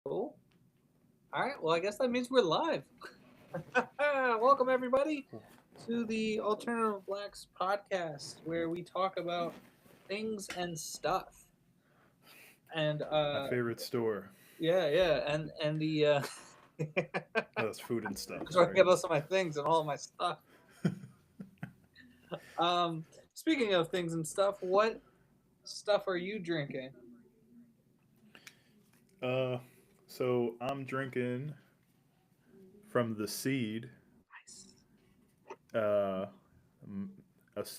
Cool. All right. Well, I guess that means we're live. Welcome, everybody, to the Alternative Blacks podcast, where we talk about things and stuff. And My favorite store. yeah, and the Oh, that's food and stuff. that's where I Sorry. get most of my things and all of my stuff. Um, Speaking of things and stuff, what stuff are you drinking? uh, so I'm drinking from the Seed. Nice. Uh,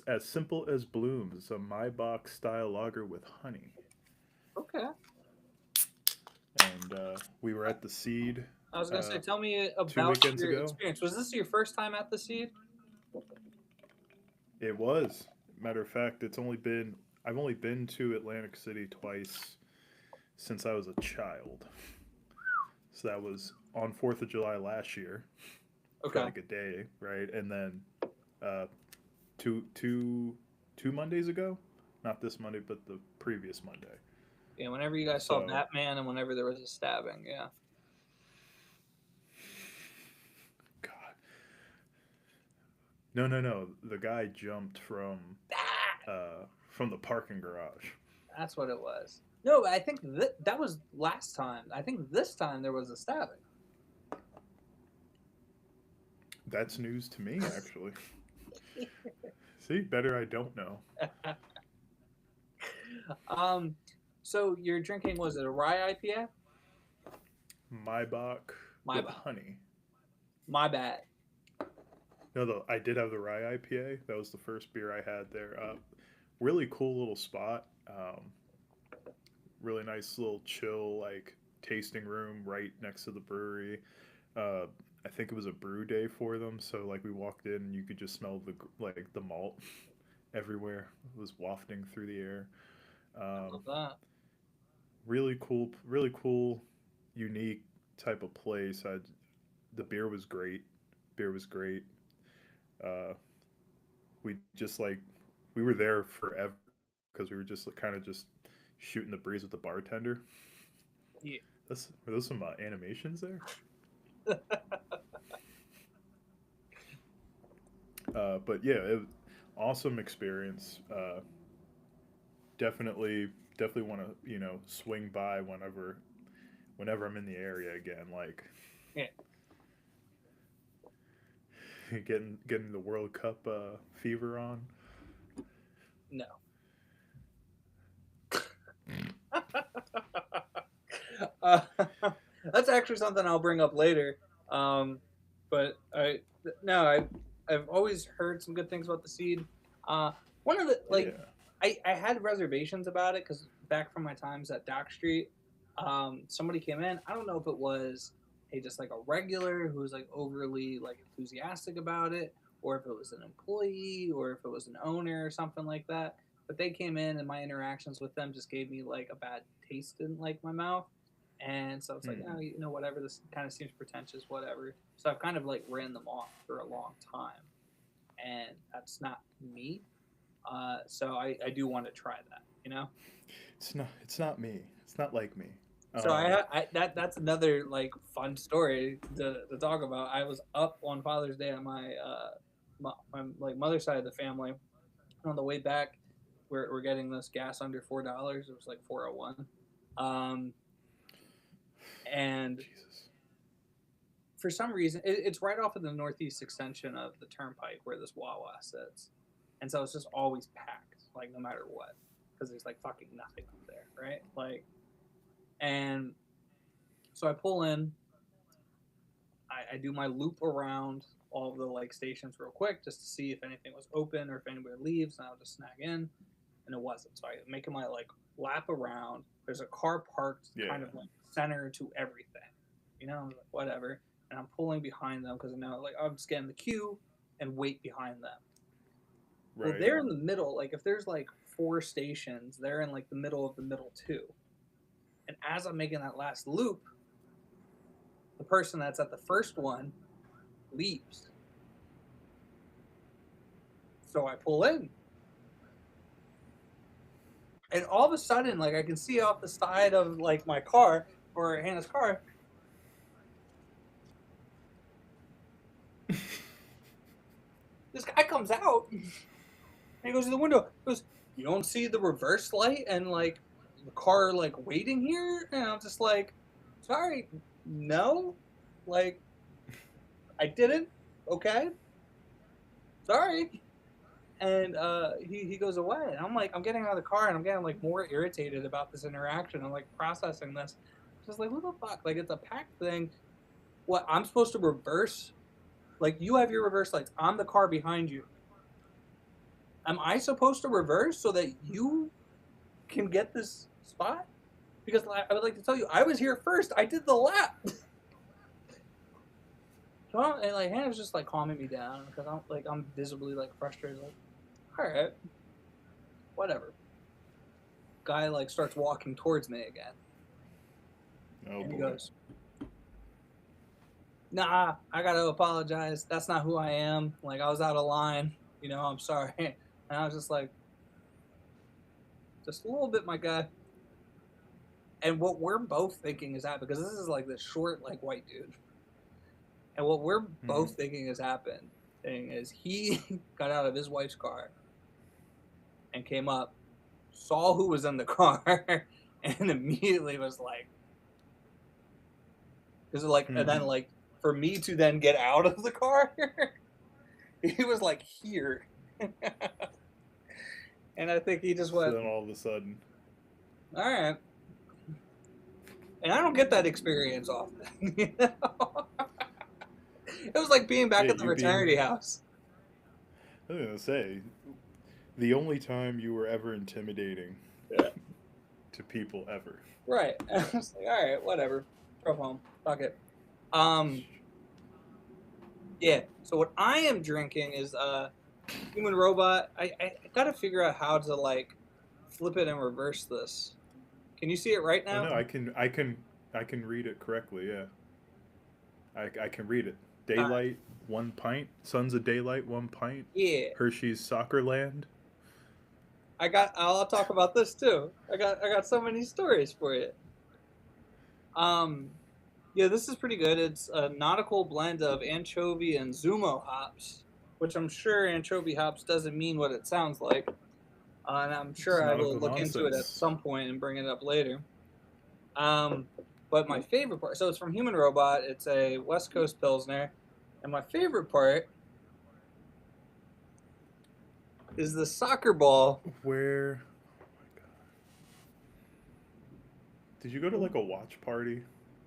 as simple as blooms. It's a My Box style lager with honey. Okay. And we were at the Seed I was gonna say, uh, tell me two about weekends your ago. experience. Was this your first time at the Seed? It was. Matter of fact, I've only been to Atlantic City twice since I was a child. So that was on 4th of July last year for Okay. like a day, right? And then uh, two two two Mondays ago, not this Monday, but the previous Monday. Yeah, whenever you guys saw So, Batman and whenever there was a stabbing, yeah. God, no, no, no. The guy jumped from the parking garage. That's what it was. No, I think that was last time. I think this time there was a stabbing. That's news to me, actually. See, better I don't know. um, so you're drinking, was it a rye IPA? Maibach My with bad. honey. My bad. No, though I did have the rye IPA. That was the first beer I had there. Really cool little spot. Really nice little chill like tasting room right next to the brewery. Uh, I think it was a brew day for them, so like we walked in and you could just smell the malt everywhere. It was wafting through the air. I Um, love that. really cool, unique type of place. The beer was great. Beer was great. Uh, we just like we were there forever because we were just kind of just shooting the breeze with the bartender. Yeah. Were those some animations there? But yeah, awesome experience. Definitely want to swing by whenever I'm in the area again. Like Yeah. getting the World Cup fever on. No. uh, that's actually something I'll bring up later. Um, but no, I've always heard some good things about the seed. One of the like Yeah. I had reservations about it because back from my times at Dock Street, somebody came in. I don't know if it was just like a regular who was like overly like enthusiastic about it, or if it was an employee, or if it was an owner or something like that. But they came in, and my interactions with them just gave me like a bad taste in like my mouth. And so it's like, Hmm. oh, whatever. This kind of seems pretentious, whatever. So I've kind of like ran them off for a long time, and that's not me. So I do want to try that, you know. It's not me. It's not like me. So Um, that's another like fun story to talk about. I was up on Father's Day on my like mother's side of the family. On the way back, we're getting this gas under $4. It was like 401, um, and Jesus. for some reason it's right off of the northeast extension of the turnpike where this Wawa sits, and so it's just always packed, like no matter what, because there's like fucking nothing up there, right? Like, and so I pull in, I do my loop around all of the like stations real quick just to see if anything was open or if anybody leaves, and I'll just snag in, and it wasn't. So I making my like lap around. There's a car parked kind Yeah. of like center to everything, like, whatever. And I'm pulling behind them because I know like I'm just getting the queue and wait behind them. Well, Right. they're in the middle. Like if there's like four stations, they're in like the middle of the middle too. And as I'm making that last loop, the person that's at the first one leaves. So I pull in. And all of a sudden, like I can see off the side of like my car, or Hannah's car. This guy comes out and he goes to the window. He goes, "You don't see the reverse light and like the car like waiting here?" And I'm just like, "Sorry, no, like I didn't. Okay, sorry." And he goes away. And I'm like, I'm getting out of the car and I'm getting like more irritated about this interaction. I'm like processing this. Just like, what the fuck? Like it's a packed thing. What, I'm supposed to reverse? Like you have your reverse lights. I'm the car behind you. Am I supposed to reverse so that you can get this spot? Because I would like to tell you, I was here first. I did the lap. So and like Hannah's just like calming me down because I'm visibly like frustrated. Like, all right, whatever. Guy like starts walking towards me again, Oh and he boy. goes, "Nah, I gotta apologize. That's not who I am. Like I was out of line. You know, I'm sorry." And I was just like, just a little bit, my guy. And what we're both thinking is that because this is like this short like white dude, and what we're both thinking has happened is he got out of his wife's car and came up, saw who was in the car, and immediately was like, because like, and then like for me to then get out of the car, he was like here, and I think he just So went, then all of a sudden, all right, and I don't get that experience often. You know? It was like being back yeah, at the you being, fraternity house. I was gonna say, the only time you were ever intimidating Yeah. to people ever. Right. I was like, all right, whatever. Drove home. Fuck it. Um, yeah. So what I am drinking is human robot. I gotta figure out how to like flip it and reverse this. Can you see it right Oh now? no, I can read it correctly. Yeah, I can read it. All right. Daylight, 1 pint. Sons of Daylight, 1 pint. Yeah. Hershey's Soccer Land. I'll talk about this too. I got so many stories for you. Um, yeah, this is pretty good. It's a nautical blend of anchovy and Zumo hops, which I'm sure anchovy hops doesn't mean what it sounds like. And I'm It's sure I will nautical look into it at nonsense. some point and bring it up later. Um, but my favorite part, so it's from Human Robot. It's a West Coast Pilsner, and my favorite part is the soccer ball. Where? Oh my god! Did you go to like a watch party?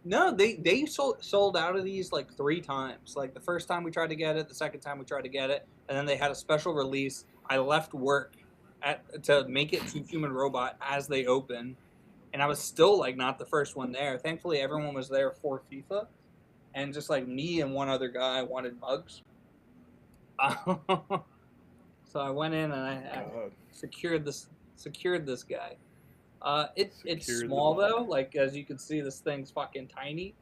No, they sold out of these like 3 times. Like the first time we tried to get it, the second time we tried to get it, and then they had a special release. I left work to make it to Human Robot as they opened, and I was still like not the first one there. Thankfully, everyone was there for FIFA, and just like me and one other guy wanted mugs. So I went in and I God, secured this guy. It's secured the small mug. though. Like as you can see, this thing's fucking tiny.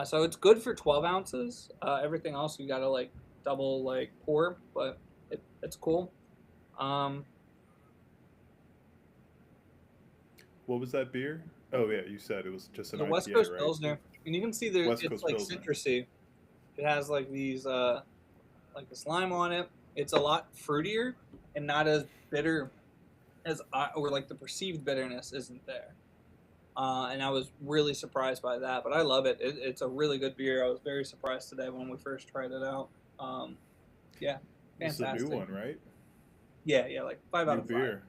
So it's good for 12 ounces. Everything else you gotta like double like pour, but it's cool. Um, What was that beer? Oh yeah, you said it was just an the West IPA, Coast right? Pilsner, and you can see there West it's Coast like Pilsner. citrusy. It has like these like this lime on it. It's a lot fruitier and not as bitter as or like the perceived bitterness isn't there. And I was really surprised by that. But I love it. It's a really good beer. I was very surprised today when we first tried it out. Um, yeah, This is a new fantastic. one, right? Yeah, like 5 out New of 5. beer.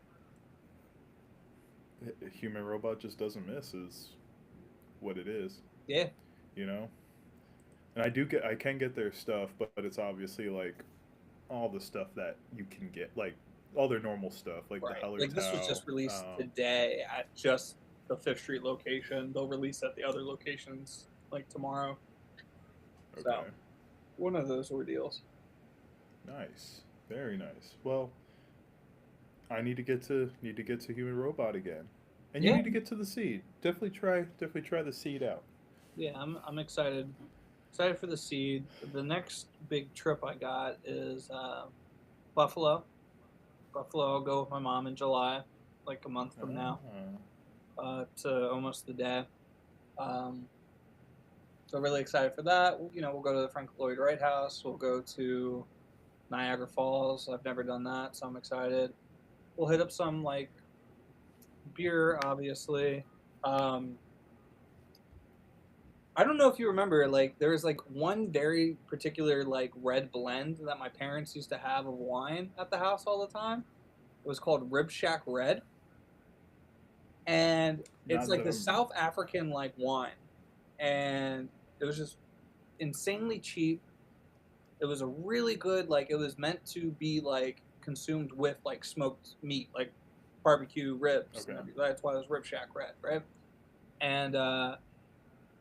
Human Robot just doesn't miss is what it is, Yeah, you know. And I can get their stuff, but it's obviously like all the stuff that you can get, like all their normal stuff, like the right. Like this was Hellertau. just released today at just the Fifth Street location. They'll release at the other locations like tomorrow. So Okay, one of those ordeals. nice, very nice. Well, I need to get to Human Robot again, and you Yeah, need to get to the Seed. Definitely try the Seed out. yeah. I'm excited. Excited for the seed. The next big trip I got is Buffalo. Buffalo. I'll go with my mom in July, like a month from now, Ah, to almost the day. Um, so really excited for that. You know, we'll go to the Frank Lloyd Wright House. We'll go to Niagara Falls. I've never done that, so I'm excited. We'll hit up some like beer, obviously. Um, I don't know if you remember, like there was like one very particular like red blend that my parents used to have of wine at the house all the time. It was called Rib Shack Red, and it's Not like that the I'm. South African like wine, and it was just insanely cheap. It was a really good like it was meant to be like consumed with like smoked meat, like barbecue ribs, Okay. and everything. That's why it was Rib Shack Red, right? And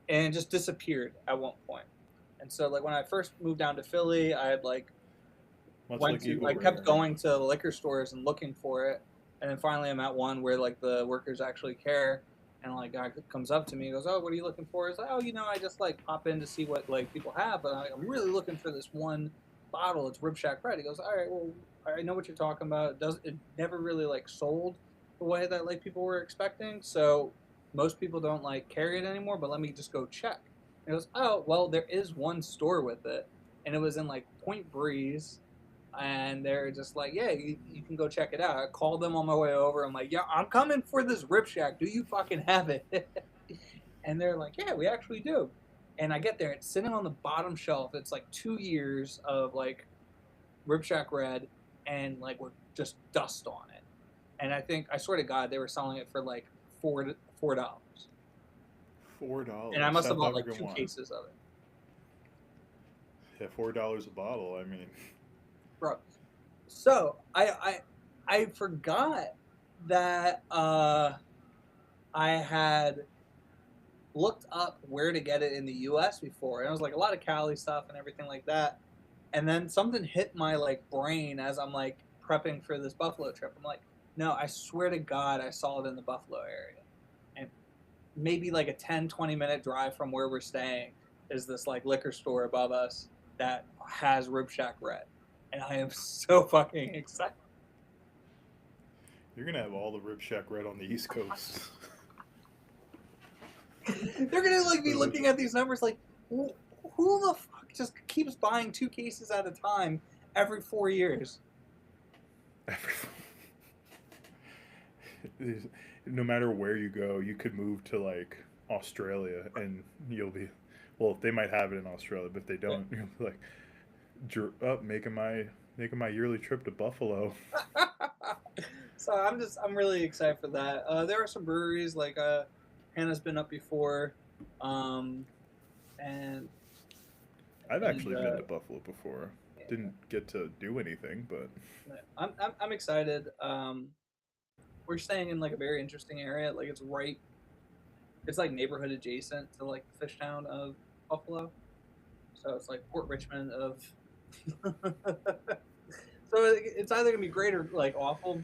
and it just disappeared at one point. And so like when I first moved down to Philly, I had like Much like Eagle I kept Rare. going to the liquor stores and looking for it, and then finally I'm at one where like the workers actually care, and like guy comes up to me, and goes, "Oh, what are you looking for?" It's like, "Oh, you know, I just like pop in to see what like people have, but I'm really looking for this one bottle. It's Rib Shack Red." He goes, "All right, well, I know what you're talking about. It never really like sold the way that like people were expecting, so most people don't like carry it anymore. But let me just go check." And he goes, "Oh, well, there is one store with it, and it was in like Point Breeze." And they're just like, yeah, you can go check it out. I called them on my way over. I'm like, yeah, I'm coming for this Rib Shack. Do you fucking have it? And they're like, yeah, we actually do. And I get there, it's sitting on the bottom shelf. It's like 2 years of like Rib Shack Red and like with just dust on it. And I think, I swear to God, they were selling it for like $4. And I $4 must have South bought like African two wine. cases of it, Yeah, $4 a bottle. I mean, bro. So I forgot that I had looked up where to get it in the U.S. before, and it was like a lot of Cali stuff and everything like that. And then something hit my like brain as I'm like prepping for this Buffalo trip. I'm like, no, I swear to God, I saw it in the Buffalo area, and maybe like a 10-20 minute drive from where we're staying is this like liquor store above us that has Rib Shack Red, and I am so fucking excited. you're gonna have all the Rib Shack Red on the East Coast. They're gonna like be looking at these numbers like, who the fuck just keeps buying 2 cases at a time every 4 years? No matter where you go, you could move to like Australia and you'll be, well, they might have it in Australia, but if they don't, you'll be like, up making my yearly trip to Buffalo. So I'm really excited for that. There are some breweries like Hannah's been up before, um, and I've and actually been to Buffalo before. Didn't get to do anything, but I'm excited. We're staying in like a very interesting area. Like it's like neighborhood adjacent to like the fish town of Buffalo. So it's like Port Richmond of. So it's either gonna be great or like awful.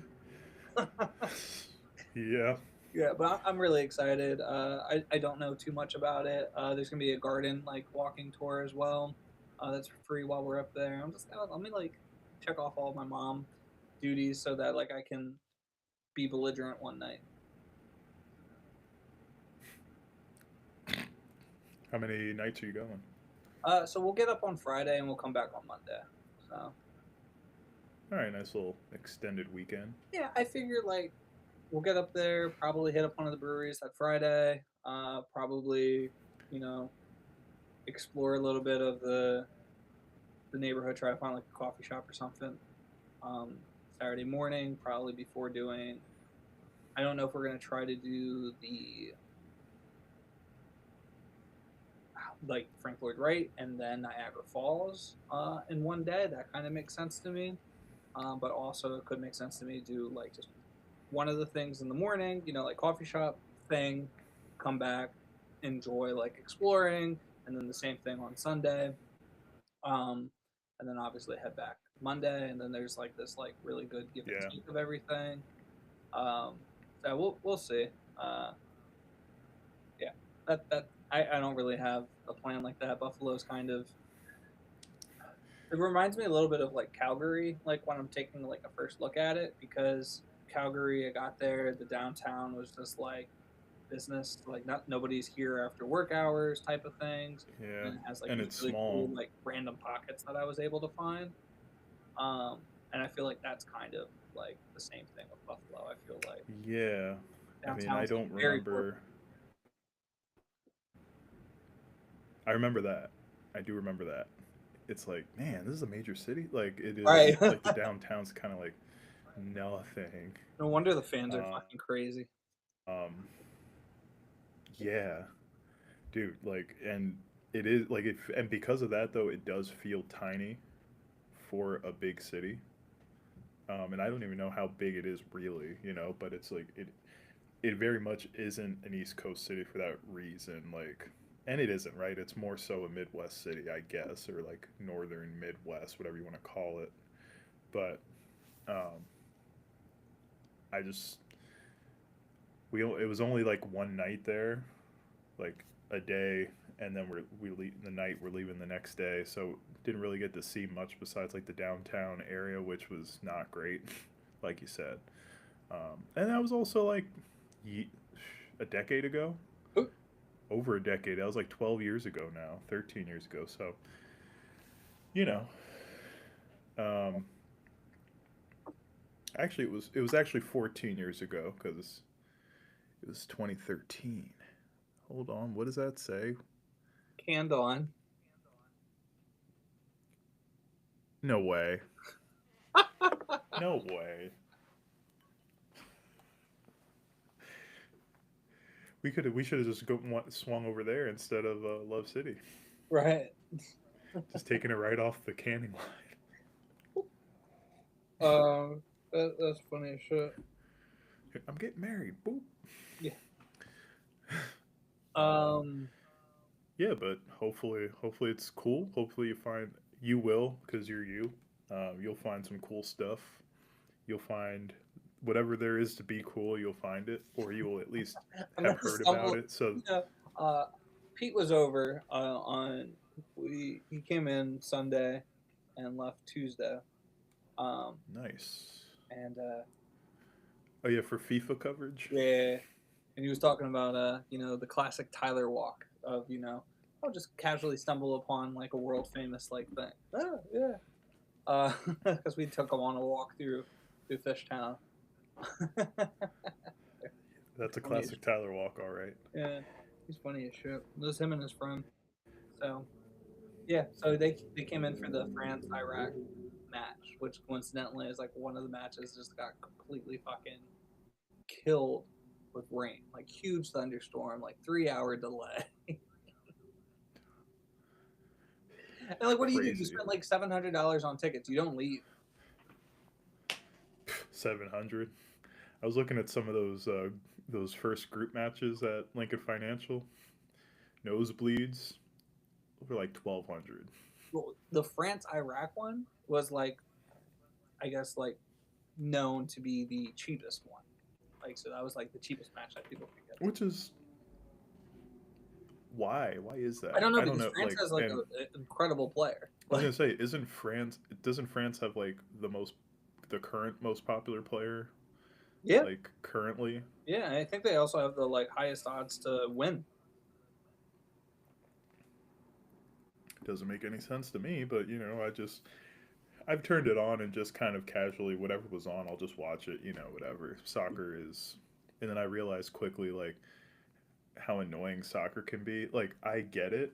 yeah. Yeah, but I'm really excited. I don't know too much about it. There's gonna be a garden like walking tour as well. That's free while we're up there. I'm just gonna let me like check off all my mom duties so that like I can be belligerent one night. How many nights are you going? So we'll get up on Friday and we'll come back on Monday. So All right, nice little extended weekend. yeah, I figure like we'll get up there, probably hit up one of the breweries that Friday. Probably, you know, explore a little bit of the neighborhood, try to find like a coffee shop or something. Um, Saturday morning, probably before doing. I don't know if we're gonna try to do the like Frank Lloyd Wright and then Niagara Falls in one day. That kind of makes sense to me. But also it could make sense to me to do like just one of the things in the morning, you know, like coffee shop thing, come back, enjoy like exploring, and then the same thing on Sunday. Um, and then obviously head back Monday, and then there's like this like really good give and Yeah. take of everything. Um, so we'll see. Uh, yeah, I don't really have a plan like that. Buffalo's kind of it reminds me a little bit of like Calgary, like when I'm taking like a first look at it, because Calgary, I got there, the downtown was just like business, like not nobody's here after work hours type of things, Yeah, and it has like and these it's really cool small. like random pockets that I was able to find. And I feel like that's kind of like the same thing with Buffalo. I feel like Yeah, I mean, I downtown's like don't very close. remember. I remember that. I do remember that. It's like, man, this is a major city. Like it is. Right. Like the downtown's kind of like nothing. No wonder the fans are Um, fucking crazy. yeah, dude. Like, and it is like if and because of that though, it does feel tiny for a big city. And I don't even know how big it is really, but it's like it very much isn't an East Coast city for that reason. Like, and it isn't, right? It's more so a Midwest city, I guess, or like Northern Midwest, whatever you want to call it. But um, I just it was only like one night there, like a day, and then we leave the night. We're leaving the next day, so didn't really get to see much besides like the downtown area, which was not great, like you said. And that was also like a decade ago, over a decade. That was like 12 years ago now, 13 years ago. So, you know, um, actually it was actually 14 years ago because it was 2013. Hold on, what does that say? Canned on. No way. No way. We should have just swung over there instead of Love City. Right. Just taking it right off the Canning line. That's funny as shit. I'm getting married. Boop. Yeah. Um, Um. yeah, but hopefully it's cool. Hopefully you will because you're you. You'll find some cool stuff. You'll find whatever there is to be cool. You'll find it, or you will at least I'm have gonna heard about stumble. it. So You know, uh, Pete was over on. He came in Sunday and left Tuesday. Um, nice. and Oh yeah, for FIFA coverage. yeah, and he was talking about the classic Tyler walk of I'll just casually stumble upon like a world famous like thing. Oh, yeah. Because we took him on a walk through Fishtown. That's a Funny as classic Tyler walk, all right. yeah, he's funny as shit. It was him and his friend. So yeah, so they came in for the France Iraq match, which coincidentally is like one of the matches just got completely fucking killed with rain, like huge thunderstorm, like 3 hour delay. And like, what do you do? You Crazy. spend like $700 on tickets. You don't leave. 700. I was looking at some of those first group matches at Lincoln Financial. Nosebleeds were like 1,200. Well, the France Iraq one was like, I guess, like known to be the cheapest one. Like, so that was like the cheapest match that people could get. Which is why? Why is I that? don't know I don't because know. France Like, has like and an incredible player. I was Like, gonna say, isn't France? Doesn't France have like the current most popular player, yeah, like currently? yeah. I think they also have the like highest odds to win. Doesn't make any sense to me, but I've turned it on and just kind of casually whatever was on, I'll just watch it. Whatever soccer is, and then I realized quickly like how annoying soccer can be. Like I get it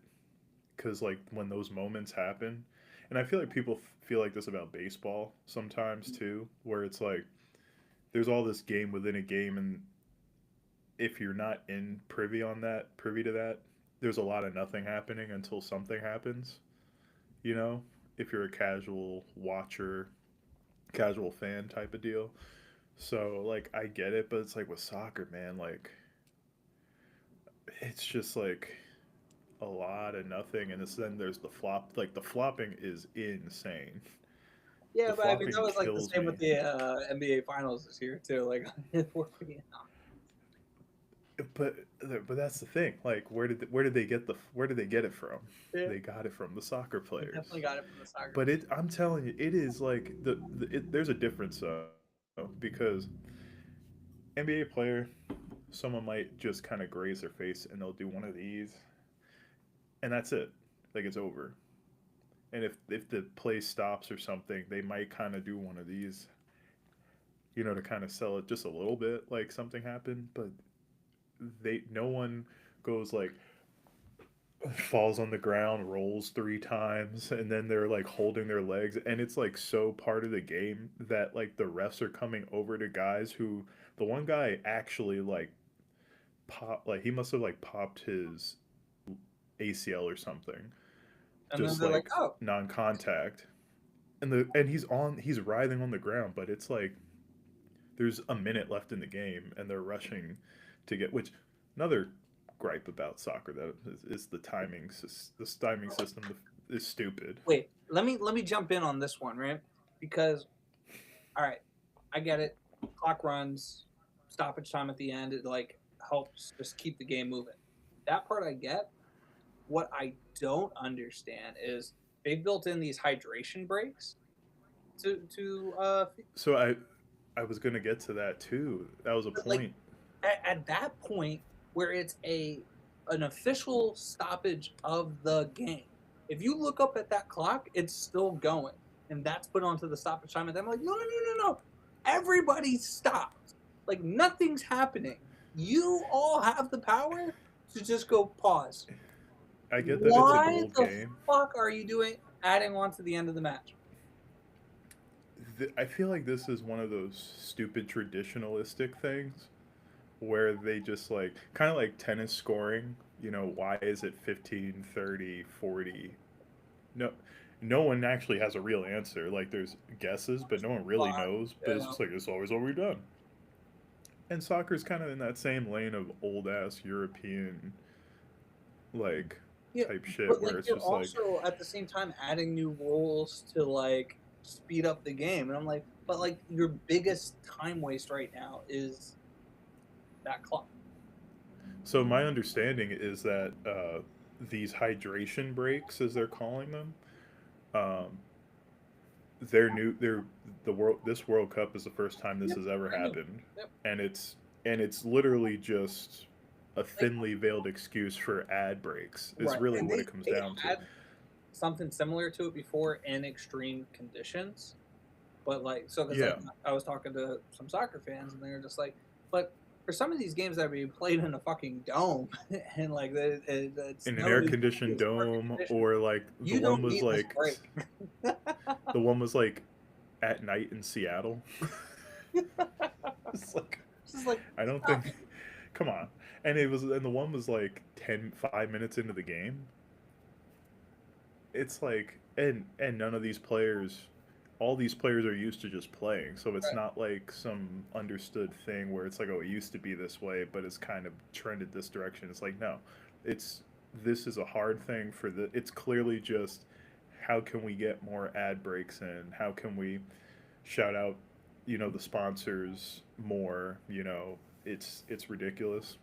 because like when those moments happen, and I feel like people feel like this about baseball sometimes too, where it's like there's all this game within a game, and if you're not in privy to that, there's a lot of nothing happening until something happens. You know, if you're a casual watcher, casual fan type of deal. So like I get it, but it's like with soccer, man, like it's just like a lot of nothing, and then there's the flop. Like the flopping is insane. Yeah, The but I mean that flopping was like the kills same with me. the NBA Finals this year too. Like, if we're being But but that's the thing. Like where did they get it from? yeah, They got it from the soccer they definitely players. got it from the soccer. But I'm telling you, it is like there's a difference because NBA player. someone might just kind of graze their face and they'll do one of these, and that's it. Like it's over. And if the play stops or something, they might kind of do one of these, to kind of sell it just a little bit, like something happened. But no one goes like falls on the ground, rolls 3 times, and then they're like holding their legs, and it's like so part of the game that like the refs are coming over to guys who the one guy actually like like he must have like popped his ACL or something, And then just they're like, like oh, non-contact, and he's writhing on the ground, but it's like there's a minute left in the game and they're rushing to get, which another gripe about soccer that is the timing. This timing system is stupid. wait, let me jump in on this one, right? Because, all right, I get it. Clock runs, stoppage time at the end. It like helps just keep the game moving. That part I get. What I don't understand is they've built in these hydration breaks to So I was gonna get to that too. That was a like point. at that point where it's an official stoppage of the game. If you look up at that clock, it's still going, and that's put onto the stoppage time. And I'm like, no, no, no, no, no! Everybody stopped. Like nothing's happening. You all have the power to just go pause. I get that it's a Why gold the game. fuck are you doing adding on to the end of the match? I feel like this is one of those stupid traditionalistic things where they just like kind of like tennis scoring. Why is it 15, 30, 40? No, no one actually has a real answer. Like there's guesses, but no one really But, knows. But it's just like it's always what we've done. And soccer's kind of in that same lane of old ass European like yeah, type shit but where like it's you're just like also at the same time adding new rules to like speed up the game, and I'm like, but like your biggest time waste right now is that clock. so my understanding is that these hydration breaks as they're calling them, um, they're new. They're the world. This World Cup is the first time this Yep, has ever I know. happened, Yep. and it's literally just a Like, thinly veiled excuse for ad breaks. Is right, really and what it comes they down to. had something similar to it before in extreme conditions, but like so because like Yeah, I was talking to some soccer fans and they were just like, but for some of these games that are being played in a fucking dome and like it's in an known air as conditioned it's perfect dome, conditions, or like you don't need this break. the one was like at night in Seattle. It's like It's just like I don't stop think. it. Come on, and the one was like 5 minutes into the game. It's like and none of these players, all these players are used to just playing, so it's Right. not like some understood thing where it's like, oh, it used to be this way but it's kind of trended this direction. It's like, no, it's this is a hard thing for the it's clearly just how can we get more ad breaks in, how can we shout out the sponsors more. It's ridiculous.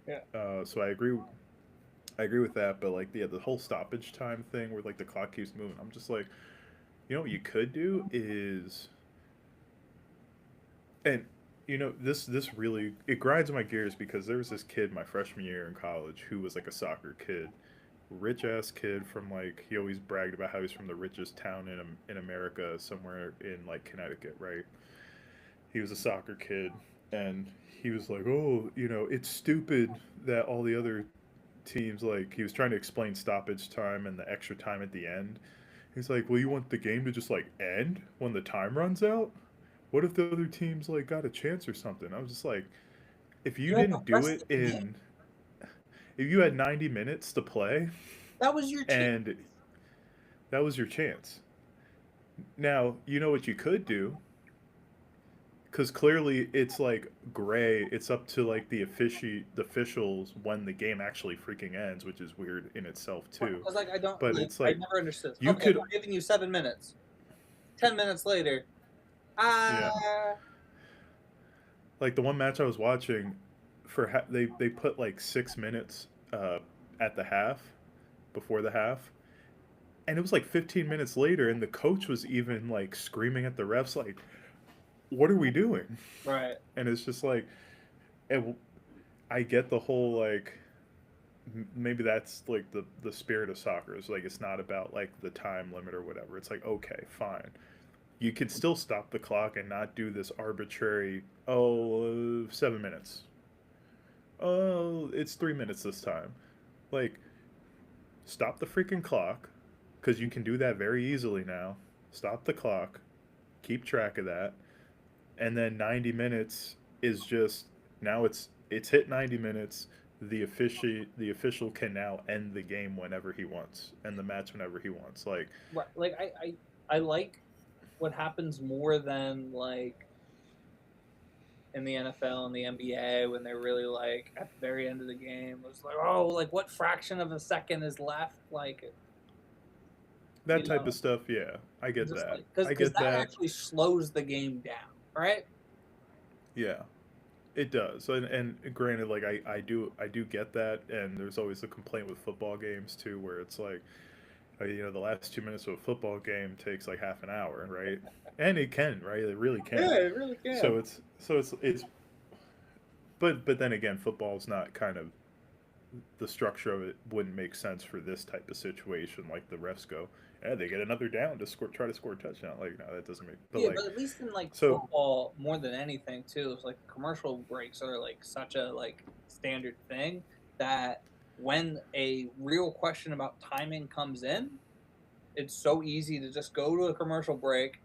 Yeah. So I agree with that, but like yeah, the whole stoppage time thing where like the clock keeps moving, I'm just like, what you could do is, and this really it grinds my gears because there was this kid my freshman year in college who was like a soccer kid, rich ass kid from like he always bragged about how he's from the richest town in America, somewhere in like Connecticut, right? He was a soccer kid, and he was like, oh, it's stupid that all the other teams, like he was trying to explain stoppage time and the extra time at the end. He's like, well, you want the game to just like end when the time runs out? What if the other teams like got a chance or something? I was just like, if you You had the didn't do rest it of the game. in, if you had 90 minutes to play That was your chance. and that was your chance. Now, you know what you could do, because clearly it's like gray. It's up to like the officials when the game actually freaking ends, which is weird in itself too. Because like I don't But like it's I like never understood. you Okay, could, we're giving you 7 minutes. 10 minutes later, ah, yeah. Like the one match I was watching, they put like 6 minutes at the half, before the half, and it was like 15 minutes later, and the coach was even like screaming at the refs like, "What are we doing?" right. And it's just like, and I get the whole like maybe that's like the spirit of soccer is like it's not about like the time limit or whatever. It's like okay, fine. You could still stop the clock and not do this arbitrary 7 minutes. Oh, it's 3 minutes this time. Like stop the freaking clock because you can do that very easily now. Stop the clock, keep track of that, and then 90 minutes is just now it's hit 90 minutes. The official can now end the game whenever he wants and the match whenever he wants. Like Right. Like I like what happens more than like in the NFL and the NBA when they're really like at the very end of the game. It was like, oh, like what fraction of a second is left? Like, that type of stuff, yeah. I get just that. like I because get that that. actually slows the game down, right? Yeah. It does, and granted, like I do get that, and there's always the complaint with football games too, where it's like, the last 2 minutes of a football game takes like half an hour, right? And it can, right? It really can. Yeah, it really can. So it's, but then again, football's not kind of the structure of it wouldn't make sense for this type of situation. Like the refs go, yeah, they get another down to score, try to score a touchdown. Like no, that doesn't make. But Yeah, like, but at least in like so football, more than anything too, it's like commercial breaks are like such a like standard thing that when a real question about timing comes in, it's so easy to just go to a commercial break,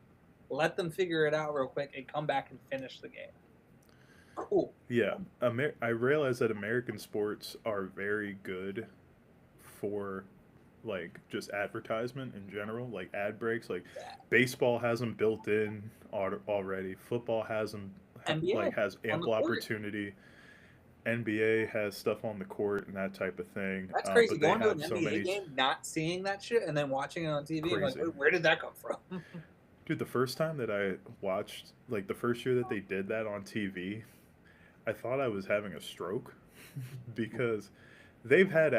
let them figure it out real quick, and come back and finish the game. Cool. yeah, I realize that American sports are very good for like just advertisement in general, like ad breaks. Like Yeah. baseball has them built in already. Football has them NBA like has on the ample court. opportunity. NBA has stuff on the court and that type of thing, That's crazy. but they Going to have an so NBA many game, not seeing that shit, and then watching it on TV, and like, crazy. where did that come from? Dude, the first time that I watched, like the first year that they did that on TV, I thought I was having a stroke because they've had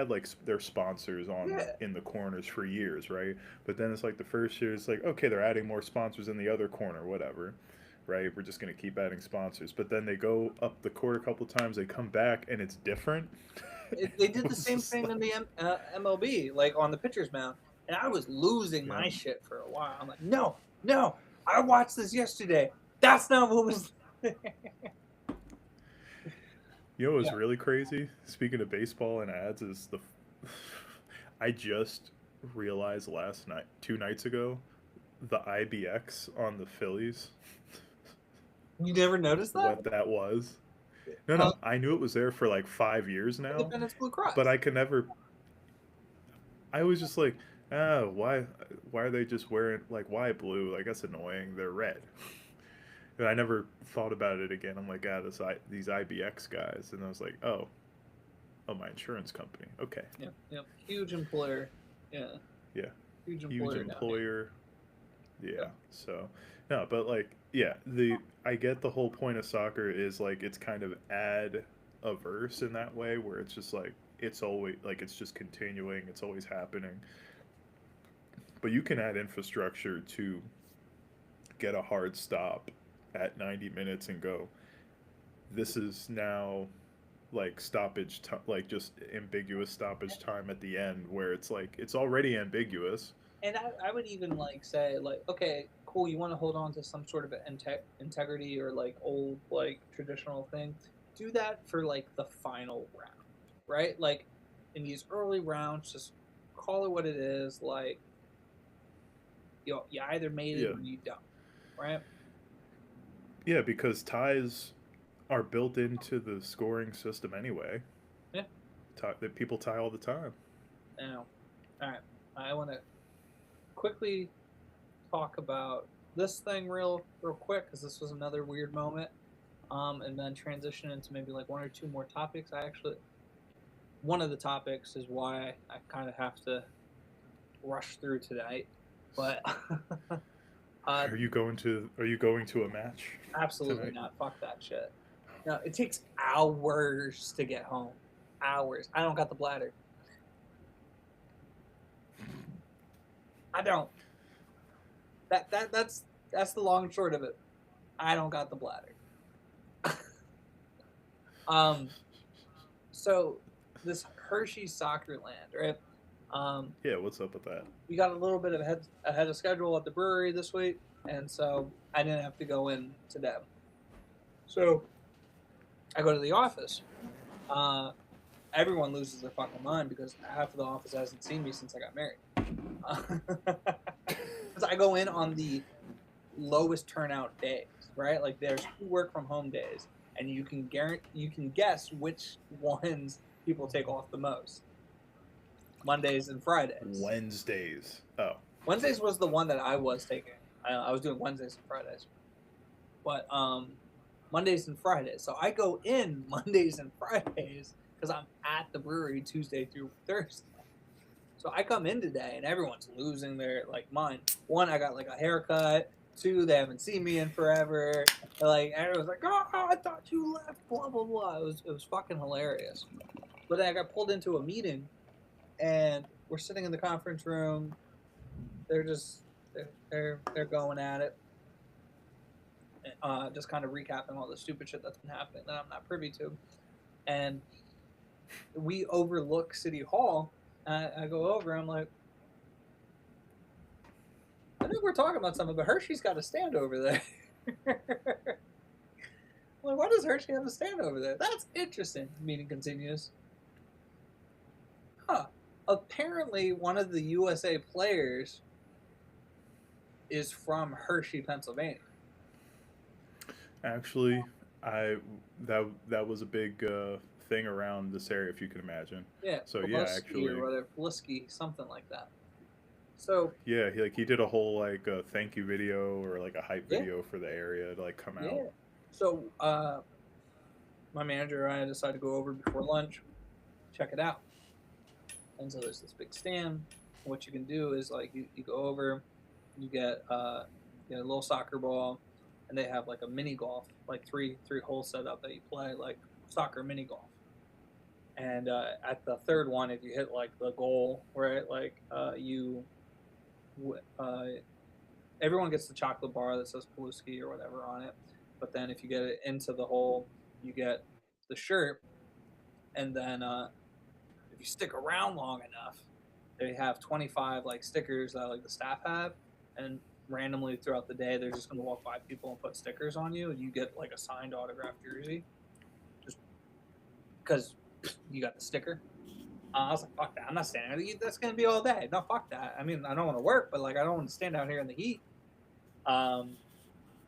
like their sponsors on Yeah. in the corners for years, right? But then it's like the first year it's like okay, they're adding more sponsors in the other corner, whatever, right? We're just gonna keep adding sponsors. But then they go up the court a couple times, they come back and it's different. They It did the was same just thing in like, the MLB, like on the pitcher's mound, and I was losing yeah. my shit for a while. I'm like, no, no, I watched this yesterday. That's not what was. You know what's Yeah, really crazy? Speaking of baseball and ads, is the I just realized last night, 2 nights ago, the IBX on the Phillies, you never noticed that? what that was. No, Uh, no, I knew it was there for like 5 years now, Independence Blue but Cross. I could never. I was just like, why are they just wearing like why blue? Like that's annoying. They're red. And I never thought about it again. I'm like, these IBX guys, and I was like, oh, my insurance company. Okay, Yep, yep. Huge employer. Yeah, yeah, huge huge employer down here. employer. Yeah. Yep. So, no, but like, yeah, the I get the whole point of soccer is like it's kind of ad averse in that way where it's just like it's always like it's just continuing, it's always happening. But you can add infrastructure to get a hard stop at 90 minutes and go, this is now like stoppage time, like just ambiguous stoppage time at the end where it's like it's already ambiguous. And I would even like say like, okay, cool, you want to hold on to some sort of integrity or like old like traditional thing, do that for like the final round, right? Like in these early rounds, just call it what it is. Like you either made it Yeah. or you don't, right? Yeah, because ties are built into the scoring system anyway. Yeah. That people tie all the time. Now, all right, I want to quickly talk about this thing real quick because this was another weird moment. And then transition into maybe like one or two more topics. I actually, one of the topics is why I kind of have to rush through tonight, but Are you going to a match absolutely tonight? not. Fuck that shit. No, it takes hours to get home. Hours. I don't got the bladder. I don't. That's the long and short of it. I don't got the bladder. So this Hershey Soccer Land, right? Yeah, what's up with that? We got a little bit of ahead of schedule at the brewery this week, and so I didn't have to go in today. So I go to the office. Uh, Everyone loses their fucking mind because half of the office hasn't seen me since I got married. Because I go in on the lowest turnout days, right? Like there's 2 work from home days, and you can guess which ones people take off the most. Mondays and Fridays. Wednesdays. Oh, Wednesdays was the one that I was taking. I was doing Wednesdays and Fridays, but Mondays and Fridays. So I go in Mondays and Fridays because I'm at the brewery Tuesday through Thursday. So I come in today and everyone's losing their like mind. One, I got like a haircut. Two, they haven't seen me in forever. Like everyone's like, "Oh, I thought you left." Blah blah blah. It was fucking hilarious. But then I got pulled into a meeting, and we're sitting in the conference room. They're just they're going at it. Just kind of recapping all the stupid shit that's been happening that I'm not privy to. And we overlook City Hall. I go over. I'm like, I think we're talking about something, but Hershey's got a stand over there. Like, why does Hershey have a stand over there? That's interesting. Meeting continues. Huh. Apparently, one of the USA players is from Hershey, Pennsylvania. actually, I that was a big thing around this area, if you can imagine. Yeah, So yeah, Pulaski or actually, whatever, Pulaski, something like that. So yeah, he did a whole like thank you video or like a hype yeah, video for the area to like come out. yeah. So my manager and I decided to go over before lunch, check it out. And so there's this big stand. What you can do is like you go over, you get a little soccer ball, and they have like a mini golf, like three hole setup that you play like soccer mini golf. And at the third one, if you hit like the goal, right, like uh, everyone gets the chocolate bar that says Puluski or whatever on it. But then if you get it into the hole, you get the shirt. And then if you stick around long enough, they have 25 like stickers that like the staff have, and randomly throughout the day, they're just going to walk by people and put stickers on you, and you get like a signed autographed jersey, just because you got the sticker. I was like, fuck that. I'm not standing there. That's going to be all day. No, fuck that. I mean, I don't want to work, but like, I don't want to stand out here in the heat. Um,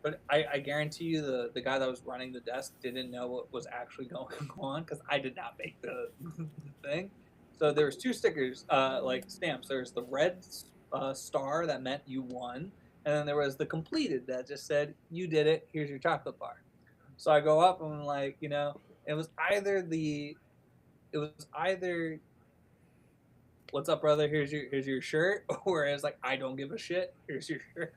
but I guarantee you the guy that was running the desk didn't know what was actually going on because I did not make the thing. So there was 2 stickers, like stamps. There's the red star that meant you won, and then there was the completed that just said you did it. Here's your chocolate bar. So I go up and I'm like, it was either what's up, brother? Here's your shirt, or it's like I don't give a shit. Here's your shirt.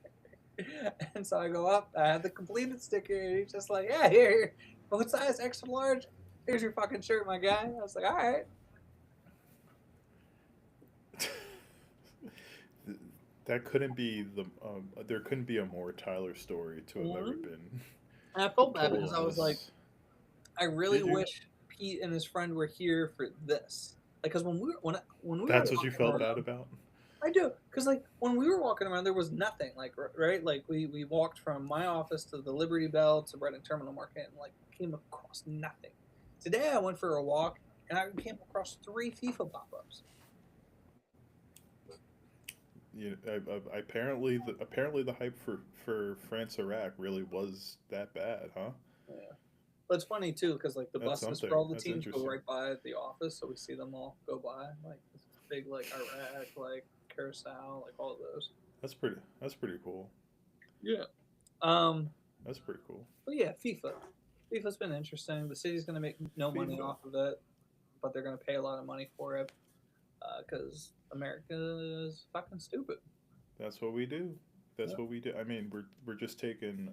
And so I go up. I have the completed sticker. And he's just like, yeah, here, what size? Extra large. Here's your fucking shirt, my guy. I was like, all right. That couldn't be there couldn't be a more Tyler story to have ever Mm-hmm. been And I felt bad told because on I was like, this. I really Did you? wish Pete and his friend were here for this. Like, because when we were That's what you walking felt bad around, about? I do. Because like when we were walking around, there was nothing. Like right, like we walked from my office to the Liberty Bell to Reading Terminal Market, and like came across nothing. Today I went for a walk and I came across 3 FIFA pop-ups. Apparently the hype for France Iraq really was that bad, huh? Yeah. But it's funny too because like the That's buses for something. all the That's teams go interesting. right by the office, so we see them all go by. Like this big like Iraq, like Curacao, like all of those. That's pretty cool. Yeah. Um. That's pretty cool. But yeah, FIFA. FIFA's been interesting. The city's gonna make no money FIFA. off of it, but they're gonna pay a lot of money for it because America is fucking stupid. That's what we do. That's Yeah. what we do. I mean, we're just taking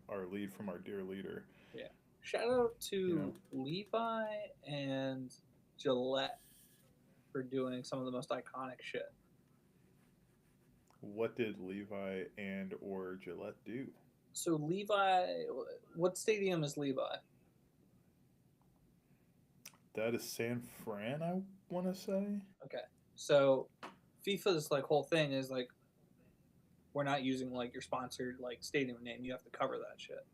our lead from our dear leader. Yeah. Shout out You know, to Levi and Gillette for doing some of the most iconic shit. what did Levi and or Gillette do? So Levi, what stadium is Levi? That is San Fran, I want to say. Okay, so FIFA's like whole thing is like we're not using like your sponsored like stadium name. You have to cover that shit.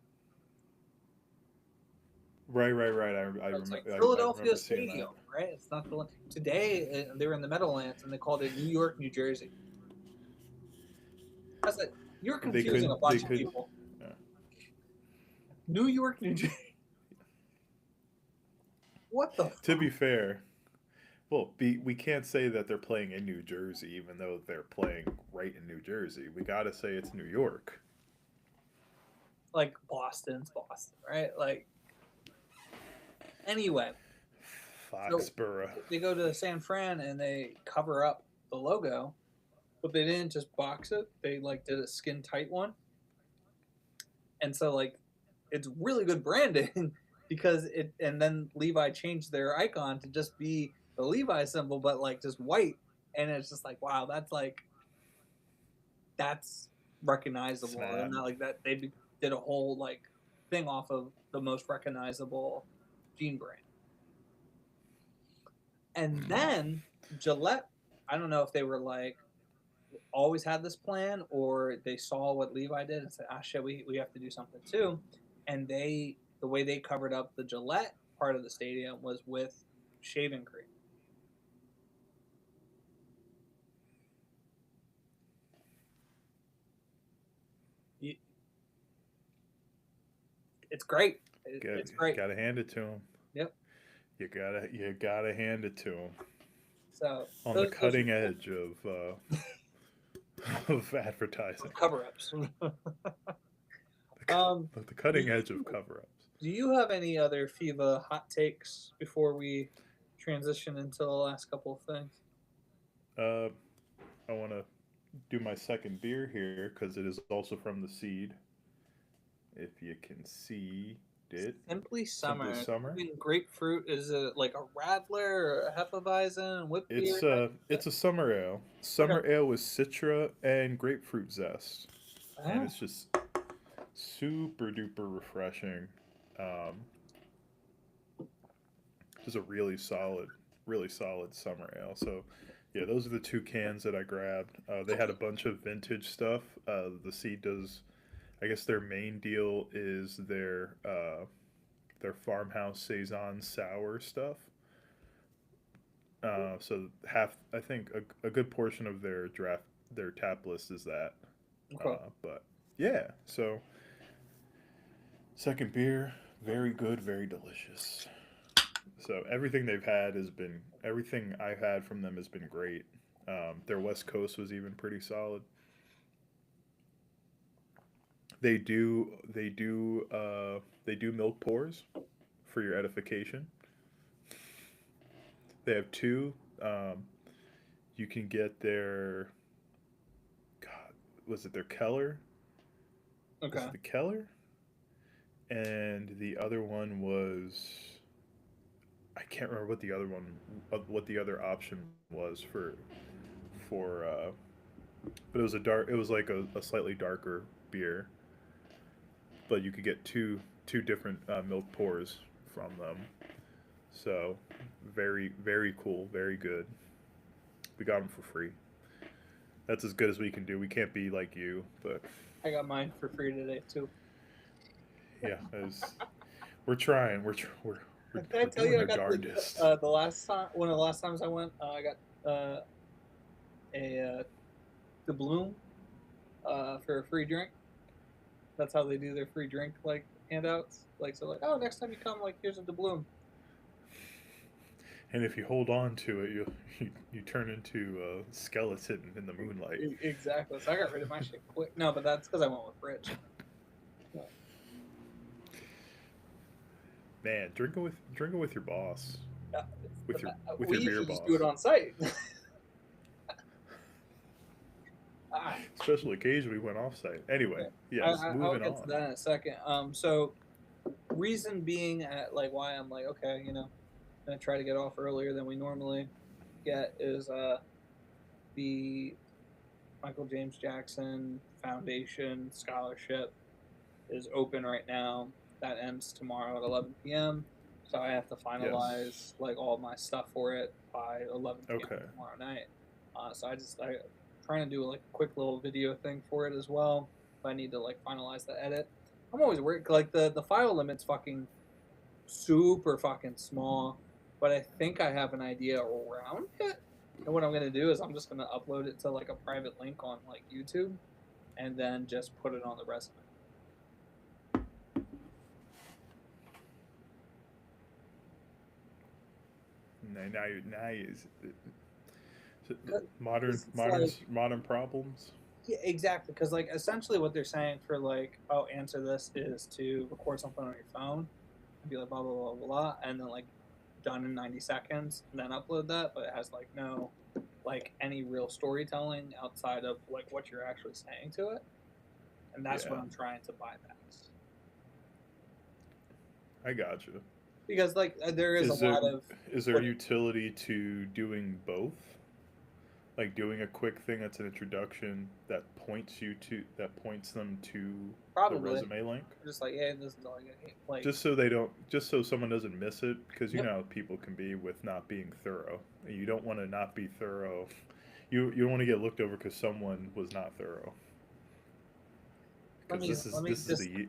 Right. So it's like I Philadelphia remember seeing that. Stadium, right? It's not the today. They were in the Meadowlands and they called it New York, New Jersey. I said you're They confusing a couldn't. They bunch of could. people. Yeah. New York, New Jersey. What the To fuck? be fair, well, we can't say that they're playing in New Jersey, even though they're playing right in New Jersey. We gotta say it's New York. Like Boston's Boston, right? Like anyway, so Foxborough. they go to San Fran and they cover up the logo, but they didn't just box it. They like did a skin tight one, and so like it's really good branding because it. And then Levi changed their icon to just be the Levi symbol, but like just white, and it's just like wow, that's recognizable, and Snap. not like that they did a whole like thing off of the most recognizable jean brand. And then Gillette, I don't know if they were like always had this plan or they saw what Levi did and said, ah shit, we have to do something too. And the way they covered up the Gillette part of the stadium was with shaving cream. It's great. It's great. Gotta hand it to them. Yep. You gotta hand it to them. So On the those are cutting edge of advertising. cover ups. The cutting edge of cover ups. Do you have any other FIVA hot takes before we transition into the last couple of things? Uh, I want to do my second beer here because it is also from the seed. If you can see it, Simply Summer. Simply Summer. Grapefruit, is it like a Radler or a Hefeweizen, whip beer? It's a summer ale. Summer ale with citra and grapefruit zest, and Oh, it's just super duper refreshing. Um, just a really solid summer ale. So, yeah, those are the two cans that I grabbed. They had a bunch of vintage stuff. The Seed does, I guess their main deal is their farmhouse saison sour stuff. So I think a good portion of their tap list is that. okay. But yeah, so second beer, very good, very delicious. So everything I've had from them has been great. Their West Coast was even pretty solid. They do milk pours for your edification. They have two. You can get their God, was it their Keller? Was Okay. it the Keller? And the other one was I can't remember what the other option was for but it was like a slightly darker beer, but you could get two different milk pours from them. So very cool, very good. We got them for free. That's as good as we can do. We can't be like you, but I got mine for free today too. yeah, we're trying. Did I We're tell you doing I our got darndest. the last time one of the last times I went, I got a the Bloom for a free drink. That's how they do their free drink like handouts. Like so, like oh, next time you come, like here's a doubloon. And if you hold on to it, you turn into a skeleton in the moonlight. Exactly. So I got rid of my shit quick. No, but that's because I went with Rich. Man, drink it with your boss, Yeah, with we your beer usually boss. just do it on site. Ah, Special occasion we went off site. Anyway, yes, I'll moving get to on. that in a second. So reason being at like why I'm like okay, gonna try to get off earlier than we normally get is the Michael James Jackson Foundation scholarship is open right now. That ends tomorrow at 11 p.m. so I have to finalize like all my stuff for it by 11 p.m. Okay. tomorrow night. So I trying to do like a quick little video thing for it as well. But I need to like finalize the edit. I'm always worried like the file limit's fucking super fucking small, but I think I have an idea around it. And what I'm gonna do is I'm just gonna upload it to like a private link on like YouTube, and then just put it on the resume. Modern problems. Yeah, exactly. Because like essentially what they're saying for like, oh, answer this is to record something on your phone and be like blah blah blah blah blah, and then like done in 90 seconds, and then upload that. But it has like no like any real storytelling outside of like what you're actually saying to it, and that's what I'm trying to bypass. I gotcha. Because like there is a lot of. Is there utility to doing both? Like doing a quick thing that's an introduction that points them to Probably the resume link. Just like, yeah, this is like just so someone doesn't miss it, because you know how people can be with not being thorough. You don't want to not be thorough. You don't want to get looked over because someone was not thorough. Because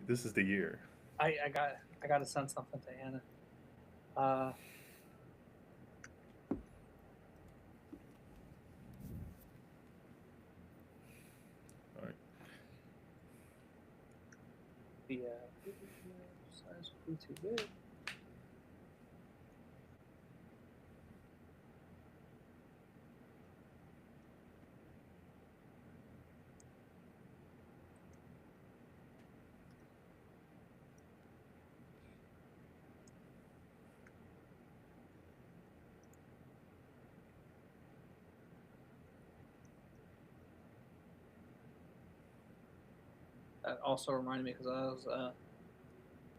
this is the year. I got to send something to Anna. All right. The size would be too big. That also reminded me because I was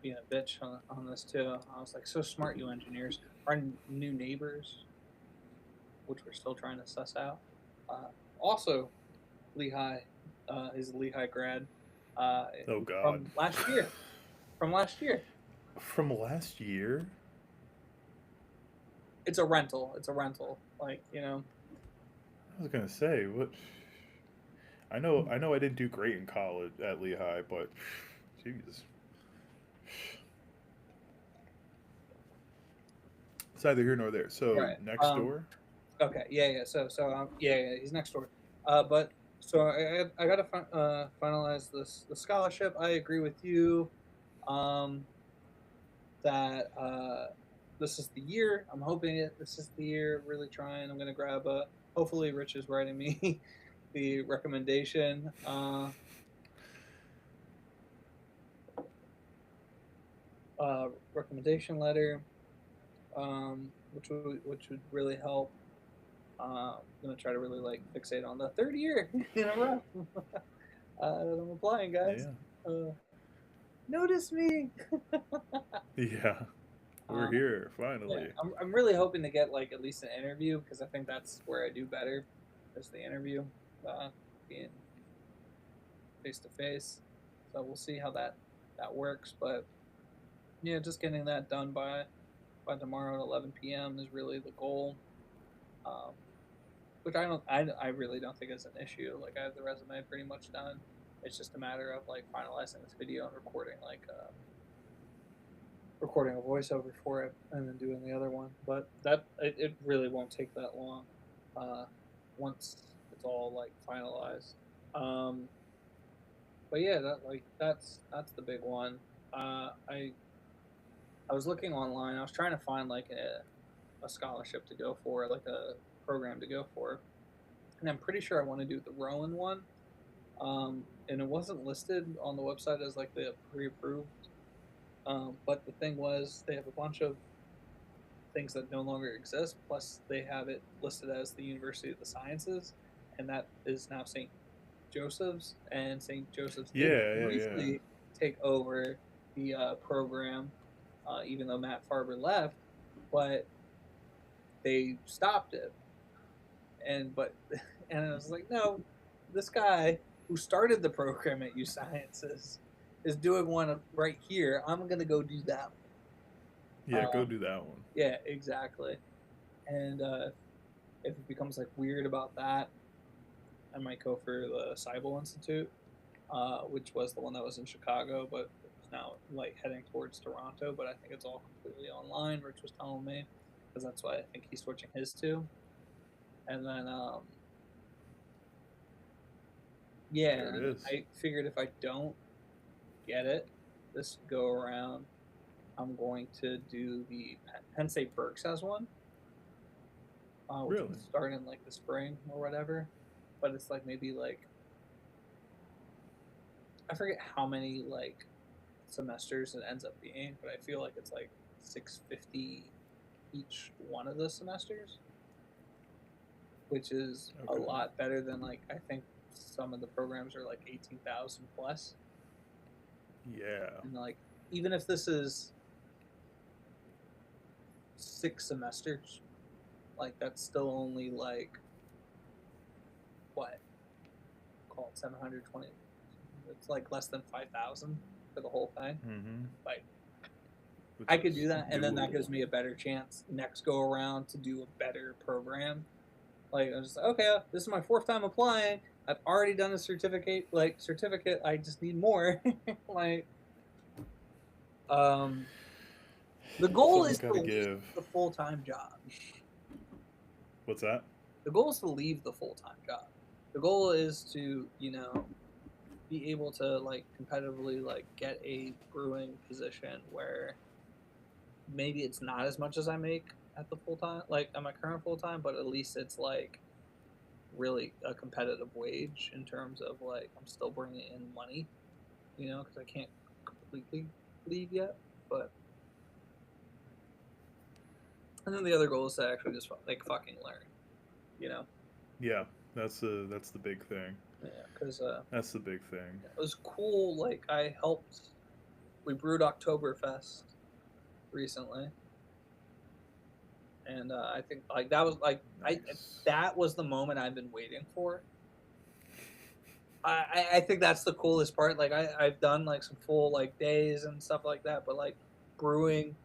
being a bitch on this too. I was like, so smart, you engineers. Our new neighbors, which we're still trying to suss out. Also, Lehigh is a Lehigh grad. Oh God! From last year. From last year. It's a rental. Like, you know. I was gonna say what. I know I didn't do great in college at Lehigh, but Jesus. It's neither here nor there. So right. Next door. Okay. Yeah. So yeah. He's next door. But so I got to finalize the scholarship. I agree with you. That this is the year. I'm hoping this is the year. Really trying. I'm gonna grab a. Hopefully, Rich is writing me the recommendation. Recommendation letter, which would really help. I'm gonna try to really like fixate on the third year in a row that I'm applying, guys. Yeah. Notice me. Yeah, we're here finally. Yeah, I'm really hoping to get like at least an interview, because I think that's where I do better, is the interview, being face to face. So we'll see how that works, but yeah, just getting that done by tomorrow at 11 p.m. is really the goal. Which I really don't think is an issue. Like, I have the resume pretty much done. It's just a matter of like finalizing this video and recording recording a voiceover for it, and then doing the other one. But it really won't take that long once it's all like finalized. But yeah, that's the big one. I was looking online. I was trying to find like a scholarship to go for, like a program to go for, and I'm pretty sure I want to do the Rowan one. And it wasn't listed on the website as like the pre-approved. But the thing was, they have a bunch of things that no longer exist. Plus, they have it listed as the University of the Sciences, and that is now St. Joseph's. And St. Joseph's did briefly take over the program, even though Matt Farber left, but they stopped it. And I was like, no, this guy who started the program at U Sciences is doing one right here. I'm gonna go do that one. Yeah, go do that one. Yeah, exactly. And if it becomes like weird about that, I might go for the Cybele Institute, which was the one that was in Chicago, but it's now like heading towards Toronto. But I think it's all completely online. Rich was telling me, because that's why I think he's switching his to. And then yeah, There it and is. I figured if I don't get it this go around, I'm going to do the Penn State Berks has one, which will Really? start in like the spring or whatever. But it's like maybe like I forget how many like semesters it ends up being, but I feel like it's like 650 each one of the semesters, which is a Okay. lot better than like I think some of the programs are like 18,000 plus. Yeah. And like even if this is 6 semesters, like that's still only like what, call it 720. It's like less than 5,000 for the whole thing. Mm-hmm. Like Which I could is do that, and then that doable. gives me a better chance next go around to do a better program. Like I was just like, okay, this is my fourth time applying. I've already done a certificate. I just need more. like, um, the goal Something's is got to to leave give. the full time job. What's that? The goal is to leave the full time job. The goal is to be able to like competitively like get a brewing position where maybe it's not as much as I make at the full time, like at my current full time, but at least it's like really a competitive wage in terms of like I'm still bringing in money, because I can't completely leave yet. But and then the other goal is to actually just like fucking learn, you know. Yeah, that's the big thing. Yeah, because That's the big thing. it was cool. Like we brewed Oktoberfest recently, and I think like that was like Nice. that was the moment I've been waiting for. I think that's the coolest part. Like I've done like some full like days and stuff like that, but like brewing,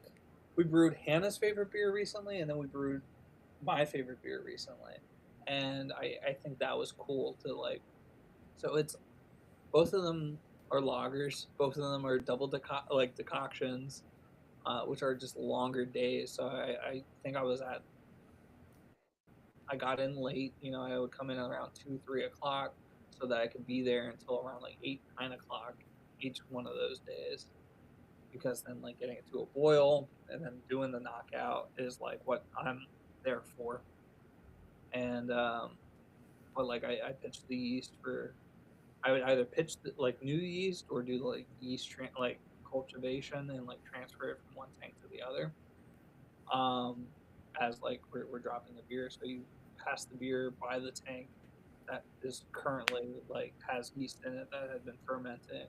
we brewed Hannah's favorite beer recently, and then we brewed my favorite beer recently, and I think that was cool to like. So it's both of them are lagers, both of them are double decoctions, which are just longer days. So I think I got in late. I would come in around 2, 3 o'clock so that I could be there until around like 8, 9 o'clock each one of those days. Because then like getting it to a boil and then doing the knockout is like what I'm there for. And but like I pitched the yeast for I would either pitch like new yeast or do like like cultivation and like transfer it from one tank to the other. Um, as like we're dropping the beer, so you pass the beer by the tank that is currently like has yeast in it that had been fermenting,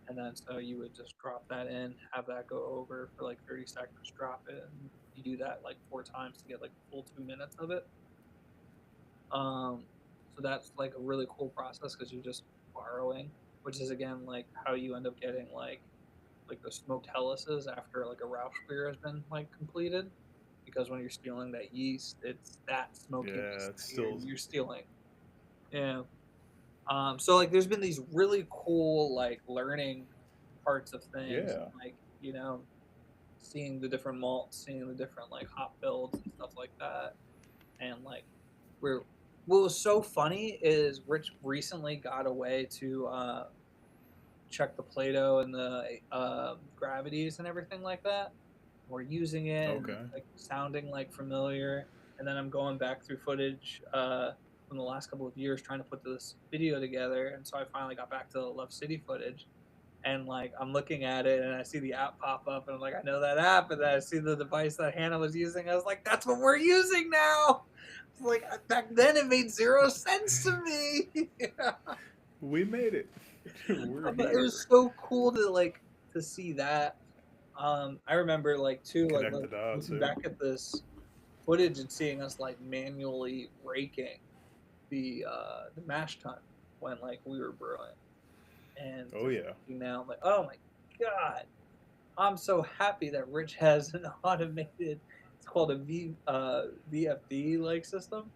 and then so you would just drop that in, have that go over for like 30 seconds, drop it, and you do that like 4 times to get like the full 2 minutes of it. Um, so that's like a really cool process because you're just borrowing, which is again like how you end up getting like the smoked Hellas's after like a Rauch beer has been like completed, because when you're stealing that yeast, it's that smokiness Yeah, it's that still. you're stealing. Yeah. So like there's been these really cool like learning parts of things, Yeah. like seeing the different malts, seeing the different like hop builds and stuff like that, and like we're what was so funny is Rich recently got away to check the Plato and the gravities and everything like that. We're using it and Okay. it's like sounding like familiar. And then I'm going back through footage from the last couple of years trying to put this video together. And so I finally got back to the Love City footage. And like I'm looking at it and I see the app pop up and I'm like, I know that app. And then I see the device that Hannah was using. I was like, that's what we're using now. It's like back then it made zero sense to me. We made it. We're But it was here. so cool to see that. I remember like too Connect like the dots, looking yeah. back at this footage and seeing us like manually raking the mash tun when like we were brewing, and Oh just yeah. thinking now I'm like, oh my god, I'm so happy that Rich has an automated. It's called a VFD like system,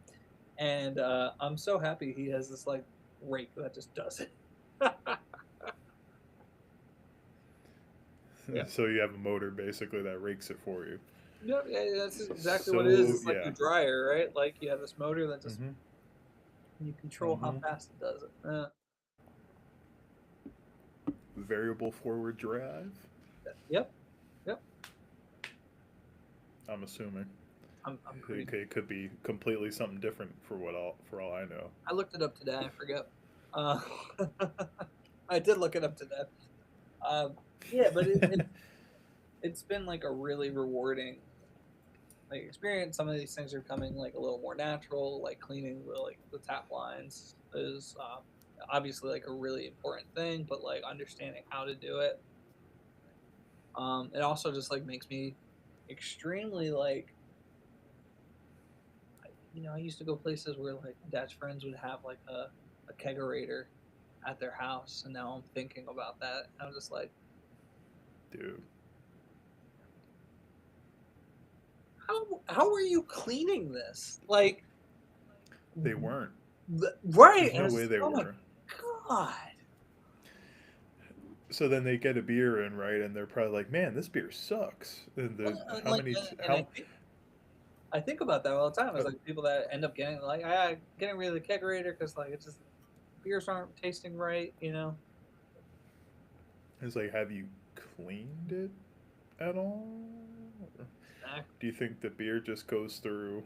and I'm so happy he has this like rake that just does it. Yeah. So you have a motor basically that rakes it for you. Yep, yeah, that's exactly what it is. So It's like yeah. your dryer, right? Like you have this motor that just Mm-hmm. you control how Mm-hmm. fast it does it. Variable forward drive. Yep, yep. I'm assuming. I'm pretty. It could be completely something different for all I know. I looked it up today. I forget. Uh, I did look it up today. Yeah, but it's been like a really rewarding like experience. Some of these things are coming like a little more natural, like cleaning the tap lines is obviously like a really important thing, but like understanding how to do it. It also just like makes me extremely like I used to go places where like dad's friends would have like a kegerator at their house, and now I'm thinking about that. I'm just like, Dude, how are you cleaning this? Like, they weren't. right? There's And no it's way just, they oh my were. god. So then they get a beer in, right? And they're probably like, "Man, this beer sucks." And Well, the how like, many and how I think about that all the time. uh, It's like people that end up getting rid of the kegerator because like it's just beers aren't tasting right. it's like, have you cleaned it at all? Do you think the beer just goes through,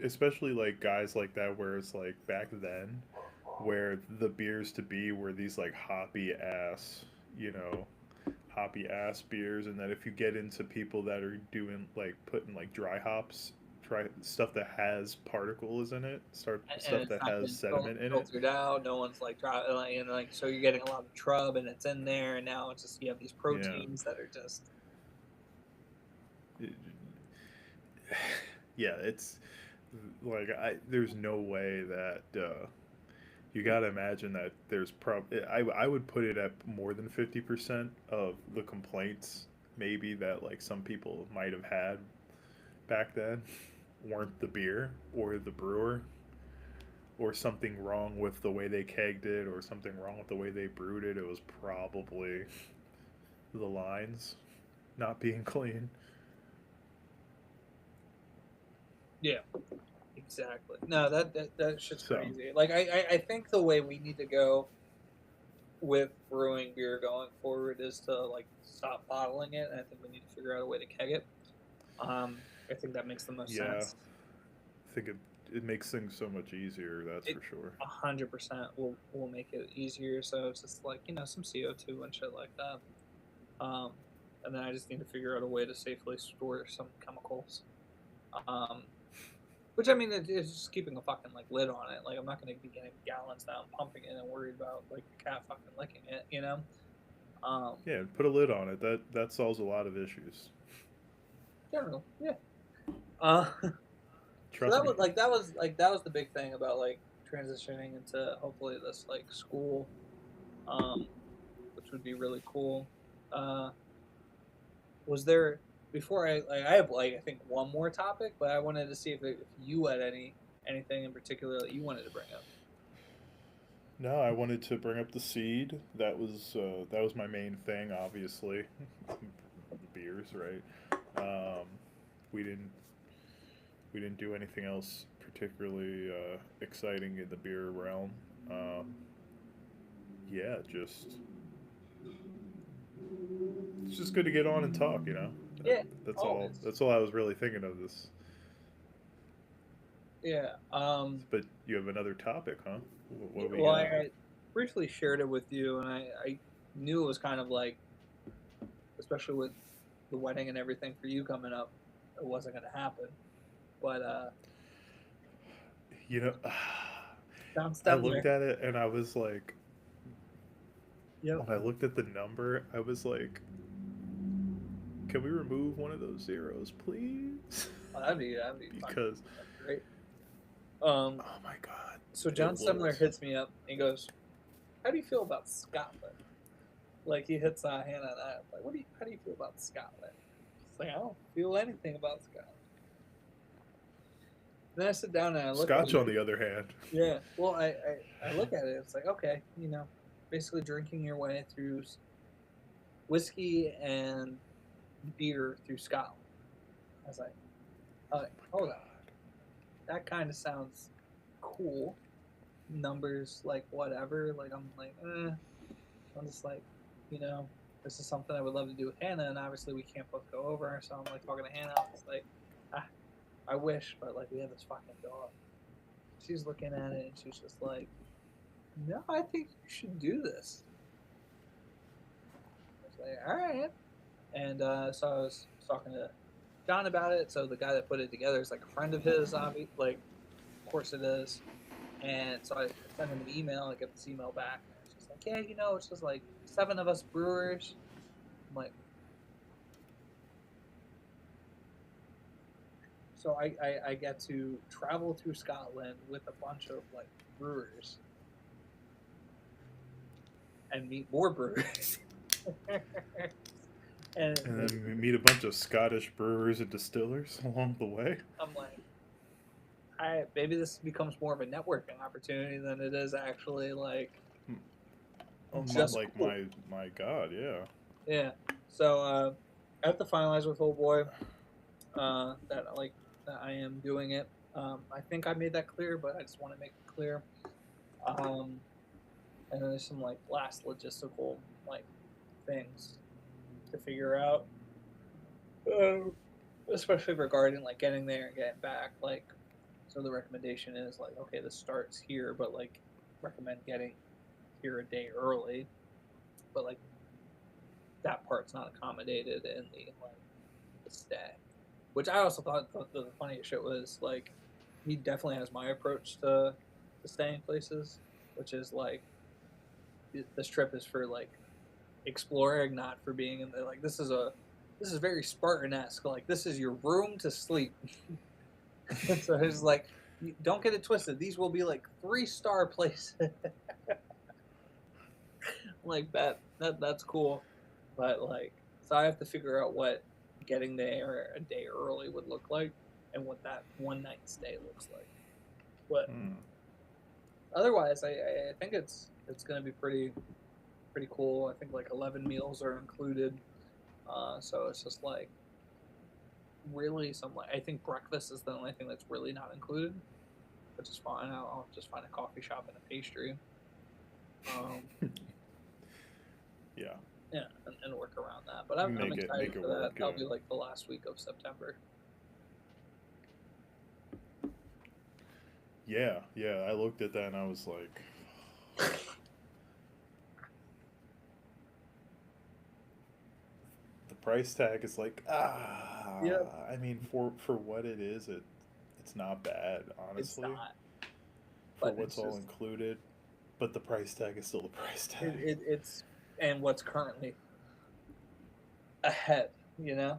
especially like guys like that, where it's like back then, where the beers to be were these like you know, hoppy ass beers, and that if you get into people that are doing like putting like dry stuff that has particles in it, and stuff it's that not has been sediment in it. filtered out. No one's like trying, like, and like so you're getting a lot of trub, and it's in there, and now it's just you have these Yeah. proteins that are just Yeah, it's like there's no way that you got to imagine that there's I would put it at more than 50% of the complaints maybe that like some people might have had back then weren't the beer or the brewer or something wrong with the way they kegged it or something wrong with the way they brewed it. It was probably the lines not being clean. yeah, exactly. No, that shit's So crazy. Like I think the way we need to go with brewing beer going forward is to like stop bottling it, and I think we need to figure out a way to keg it. I think that makes the most yeah, sense. I think it makes things so much easier. That's It for sure. 100% will make it easier. So it's just like some CO2 and shit like that. Um, and then I just need to figure out a way to safely store some chemicals. Um, which I mean, it's just keeping a fucking like lid on it. Like I'm not going to be getting gallons now and pumping it and worried about like the cat fucking licking it. Um, Yeah, put a lid on it. That solves a lot of issues. General, yeah. So Trust me. that was the big thing about like transitioning into hopefully this like school, um, which would be really cool. Uh, was there before I have like I think one more topic, but I wanted to see if you had anything in particular that you wanted to bring up. No, I wanted to bring up the seed. That was my main thing, obviously. Beers, right? Um, we didn't we didn't do anything else particularly exciting in the beer realm. Um, yeah, it's just good to get on and talk. Yeah, That's all. always. That's all I was really thinking of this. Yeah. But you have another topic, huh? What Yeah, do we well, got? I briefly shared it with you, and I knew it was kind of like, especially with the wedding and everything for you coming up, it wasn't going to happen. But You know, John I looked Stemler, at it and I was like, yep, when I looked at the number, I was like, can we remove one of those zeros, please? oh, that'd be fun. Because, That'd be great. Um, oh my god, so it John Stemler looked. hits me up. And he goes, "How do you feel about Scotland?" Like he hits Hannah and I. Like, how do you feel about Scotland? It's like I don't feel anything about Scotland. Then I sit down and I look Scotch, at on it. the other hand, Yeah. Well, I look at it. It's like okay, basically drinking your way through whiskey and beer through Scotland. I was like, hold on, that kind of sounds cool. Numbers like whatever. Like I'm just like, this is something I would love to do with Hannah, and obviously we can't both go over. So I'm like talking to Hannah. It's like, I wish, but like we have this fucking dog. She's looking at it and she's just like, no, I think you should do this. I was like, all right. And so I was talking to John about it. So the guy that put it together is like a friend of his, obviously. Like, of course it is. And so I sent him an email. I get this email back. And it's just like, yeah, it's just like 7 of us brewers. I'm like, so I get to travel through Scotland with a bunch of like brewers and meet more brewers. and then we meet a bunch of Scottish brewers and distillers along the way. I'm like, maybe this becomes more of a networking opportunity than it is actually like just like cool. my God, yeah. Yeah. So I have to finalize with old boy that I am doing it. I think I made that clear, but I just want to make it clear. And then there's some like last logistical like things to figure out, especially regarding like getting there and getting back. Like, so the recommendation is like, okay, this starts here, but like recommend getting here a day early. But like that part's not accommodated in the stay. Which I also thought the funniest shit was like he definitely has my approach to staying places, which is like this trip is for like exploring, not for being in the like this is very Spartan-esque. Like this is your room to sleep. So it's like don't get it twisted. These will be like 3-star places. Like that's cool. But like so I have to figure out what getting there a day early would look like and what that one night stay looks like. But otherwise I think it's gonna be pretty cool. I think like 11 meals are included. So it's just like really some like I think breakfast is the only thing that's really not included, which is fine. I'll just find a coffee shop and a pastry. Yeah. Yeah, and work around that. But I'm excited for that. That'll be like the last week of September. Yeah. I looked at that and I was like, the price tag is like, Yeah. I mean, for what it is, it's not bad, honestly. It's not. For what's all included, but the price tag is still the price tag. It's and what's currently ahead, Yeah.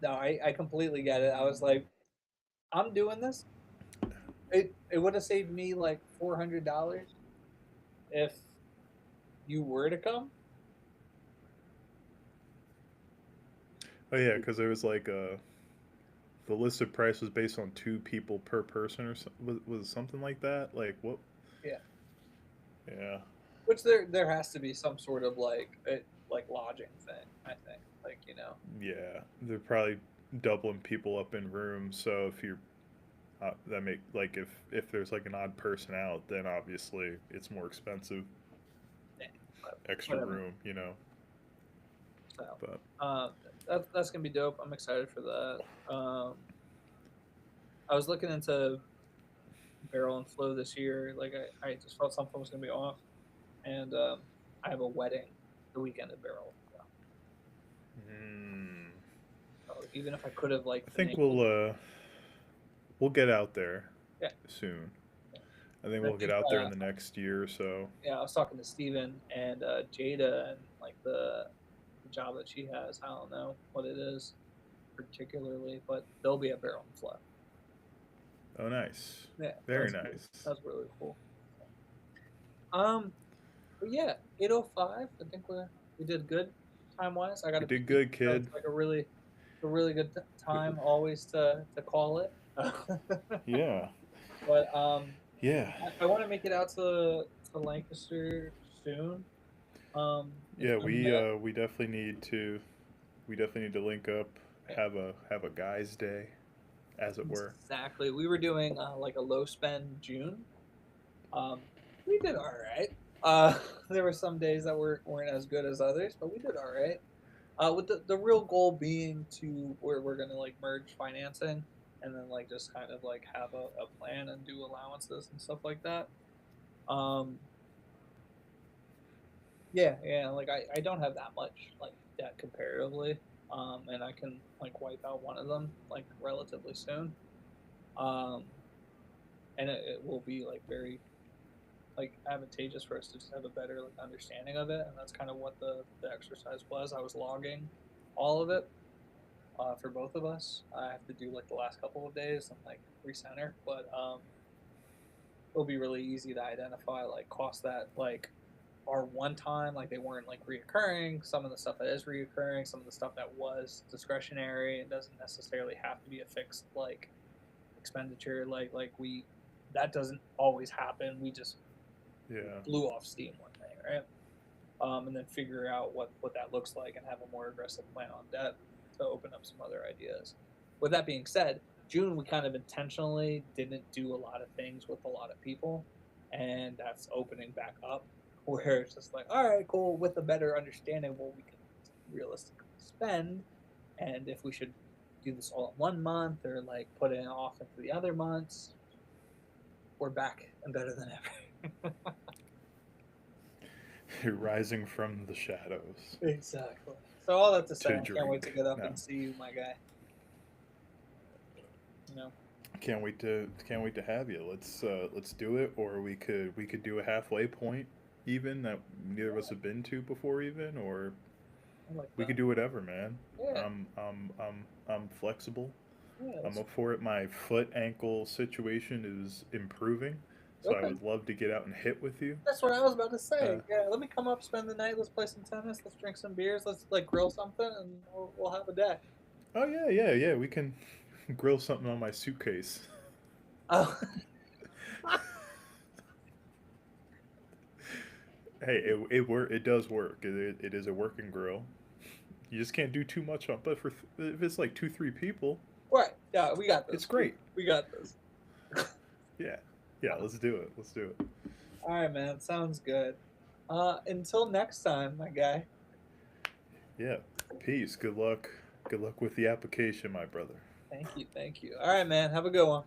No, I completely get it. I was like, I'm doing this. It would have saved me like $400 if you were to come. Oh yeah, because there was like the listed price was based on 2 people per person or was something like that. Like what? Yeah. Yeah. Which there has to be some sort of like lodging thing. I think Yeah, they're probably doubling people up in rooms. So if you're that make like if there's like an odd person out, then obviously it's more expensive. Yeah, extra room, So, but that's gonna be dope. I'm excited for that. I was looking into Barrel and Flow this year. Like I just felt something was gonna be off, and I have a wedding the weekend at Barrel. So even if I could have like, I think we'll get out there. Soon. I think we'll get out there in the next year or so. Yeah, I was talking to Steven and Jada and like the job that she has. I don't know what it is particularly, but they'll be at Barrel and Flow. Oh, nice. Yeah, very nice. That's really cool. But yeah, 8:05. I think we're We did good time wise. I got You to did pee, good, so kid. it's like a really good time always to call it. Yeah, But yeah, I want to make it out to Lancaster soon. It's yeah. been a minute. We definitely need to link up, have a guys' day, as it were. Exactly. We were doing like a low spend June. Um, we did all right. There were some days that weren't as good as others, but we did all right. With the real goal being to where we're gonna like merge financing and then like just kind of like have a plan and do allowances and stuff like that. Um, yeah, yeah. Like I don't have that much like debt comparatively. And I can like wipe out one of them like relatively soon. Um, and it will be like very like advantageous for us to just have a better like understanding of it, and that's kind of what the exercise was. I was logging all of it for both of us. I have to do like the last couple of days and like recenter, but it'll be really easy to identify like costs that like are one time, like they weren't like reoccurring. Some of the stuff that is reoccurring, some of the stuff that was discretionary, it doesn't necessarily have to be a fixed like expenditure. Like we that doesn't always happen. We just Yeah, blew off steam one day, right? And then figure out what that looks like and have a more aggressive plan on debt to open up some other ideas. With that being said, June we kind of intentionally didn't do a lot of things with a lot of people, and that's opening back up where it's just like, all right, cool, with a better understanding of what we can realistically spend, and if we should do this all in 1 month or like put it off into the other months, we're back and better than ever. you're rising from the shadows Exactly. So all that to say, to I can't wait to drink. get up No, and see you, my guy. You know, can't wait to have you. Let's do it, or we could do a halfway point, even that neither of us have been to before, even, or I like we that. could do whatever, man. Yeah, I'm flexible. yeah. I'm up for it. My foot ankle situation is improving, so I Okay. would love to get out and hit with you. That's what I was about to Uh, say. Yeah, let me come up, spend the night. Let's play some tennis. Let's drink some beers. Let's like grill something, and we'll have a day. oh yeah, yeah, yeah. We can grill something on my suitcase. Oh, Hey, it does work. It is a working grill. You just can't do too much on. But if it's like 2 3 people, right. Yeah, we got it's this. great. We got this. Yeah, yeah. Let's do it. Let's do it. All right, man. Sounds good. Until next time, my guy. Yeah. Peace. Good luck. Good luck with the application, my brother. Thank you. Thank you. All right, man. Have a good one.